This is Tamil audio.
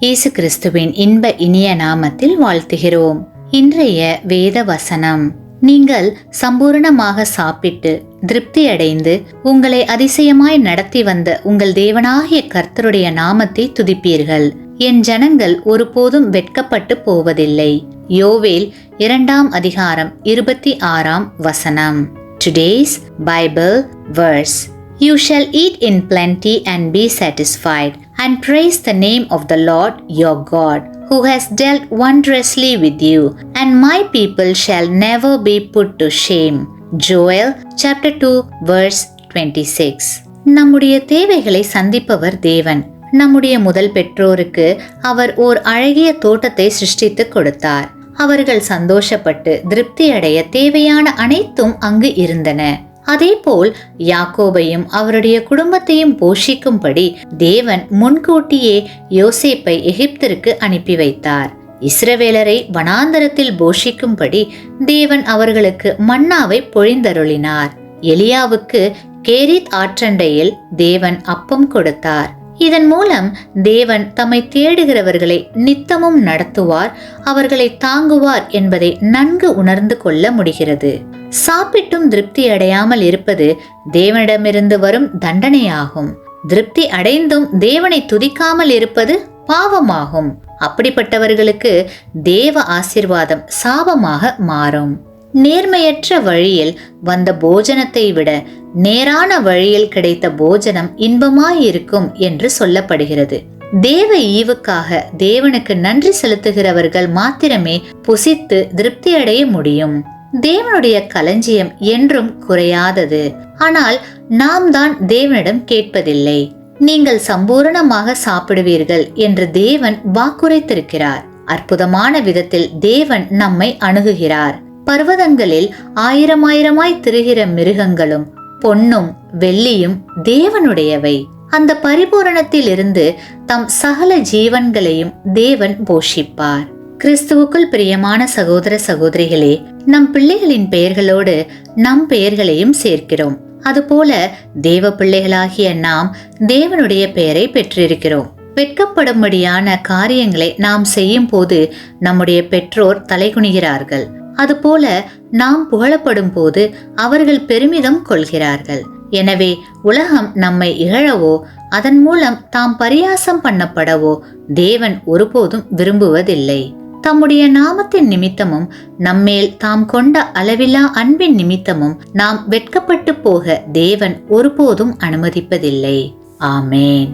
இயேசு கிறிஸ்துவின் இன்ப இனிய நாமத்தில் வாழ்த்துகிறோம். இன்றைய வேத வசனம்: நீங்கள் சம்பூரணமாக சாப்பிட்டு திருப்தி அடைந்து உங்களை அதிசயமாய் நடத்தி வந்த உங்கள் தேவனாகிய கர்த்தருடைய நாமத்தை துதிப்பீர்கள். என் ஜனங்கள் ஒருபோதும் வெட்கப்பட்டு போவதில்லை. யோவேல் 2 அதிகாரம் 26 Today's Bible verse: You shall eat in plenty and be satisfied, and praise the name of the Lord your God, who has dealt wondrously with you, and my people shall never be put to shame. Joel chapter 2 verse 26. நம்முடைய தேவைகளை சந்திப்பவர் தேவன். நம்முடைய முதல் பெற்றோருக்கு அவர் ஓர் அழகிய தோட்டத்தை சிருஷ்டித்து கொடுத்தார். அவர்கள் சந்தோஷப்பட்டு திருப்தி அடைய தேவையான அனைத்தும் அங்கு இருந்தன. அதேபோல் யாக்கோபையும் அவருடைய குடும்பத்தையும் போஷிக்கும்படி தேவன் முன்கூட்டியே யோசேப்பை எகிப்திற்கு அனுப்பி வைத்தார். இஸ்ரவேலரை வனாந்தரத்தில் போஷிக்கும்படி தேவன் அவர்களுக்கு மன்னாவை பொழிந்தருளினார். எலியாவுக்கு கேரித் ஆற்றண்டையில் தேவன் அப்பம் கொடுத்தார். இதன் மூலம் தேவன் தம்மை தேடுகிறவர்களை நித்தமும் நடத்துவார், அவர்களை தாங்குவார் என்பதை நன்கு உணர்ந்து கொள்ள முடிகிறது. சாப்பிட்டும் திருப்தி அடையாமல் இருப்பது தேவனிடமிருந்து வரும் தண்டனையாகும். திருப்தி அடைந்தும் தேவனை துதிக்காமல் இருப்பது பாவமாகும். அப்படிப்பட்டவர்களுக்கு தேவ ஆசீர்வாதம் சாபமாக மாறும். நேர்மையற்ற வழியில் வந்த போஜனத்தை விட நேரான வழியில் கிடைத்த போஜனம் இன்பமாயிருக்கும் என்று சொல்லப்படுகிறது. தேவ ஈவுக்காக தேவனுக்கு நன்றி செலுத்துகிறவர்கள் மாத்திரமே புசித்து திருப்தி அடைய முடியும். தேவனுடைய களஞ்சியம் என்றும் குறையாதது. ஆனால் நாம் தான் தேவனிடம் கேட்பதில்லை. நீங்கள் சம்பூரணமாக சாப்பிடுவீர்கள் என்று தேவன் வாக்குரைத்திருக்கிறார். அற்புதமான விதத்தில் தேவன் நம்மை அணுகுகிறார். பர்வதங்களில் ஆயிரமாய் திரிகிற மிருகங்களும் பொன்னும் வெள்ளியும் தேவனுடையவை. அந்த பரிபூரணத்தில் இருந்து தம் சகல ஜீவன்களையும் தேவன் போஷிப்பார். கிறிஸ்துவுக்குள் பிரியமான சகோதர சகோதரிகளே, நம் பிள்ளைகளின் பெயர்களோடு நம் பெயர்களையும் சேர்க்கிறோம். அதுபோல தேவ பிள்ளைகளாகிய நாம் தேவனுடைய பெயரை பெற்றிருக்கிறோம். வெட்கப்படும்படியான காரியங்களை நாம் செய்யும் போது நம்முடைய பெற்றோர் தலைகுனிகிறார்கள். அதுபோல நாம் புகழப்படும் போது அவர்கள் பெருமிதம் கொள்கிறார்கள். எனவே உலகம் நம்மை இகழவோ அதன் மூலம் தாம் பரியாசம் பண்ணப்படவோ தேவன் ஒருபோதும் விரும்புவதில்லை. தம்முடைய நாமத்தின் நிமித்தமும் நம்மேல் தாம் கொண்ட அளவில்லா அன்பின் நிமித்தமும் நாம் வெட்கப்பட்டு போக தேவன் ஒருபோதும் அனுமதிப்பதில்லை. ஆமேன்.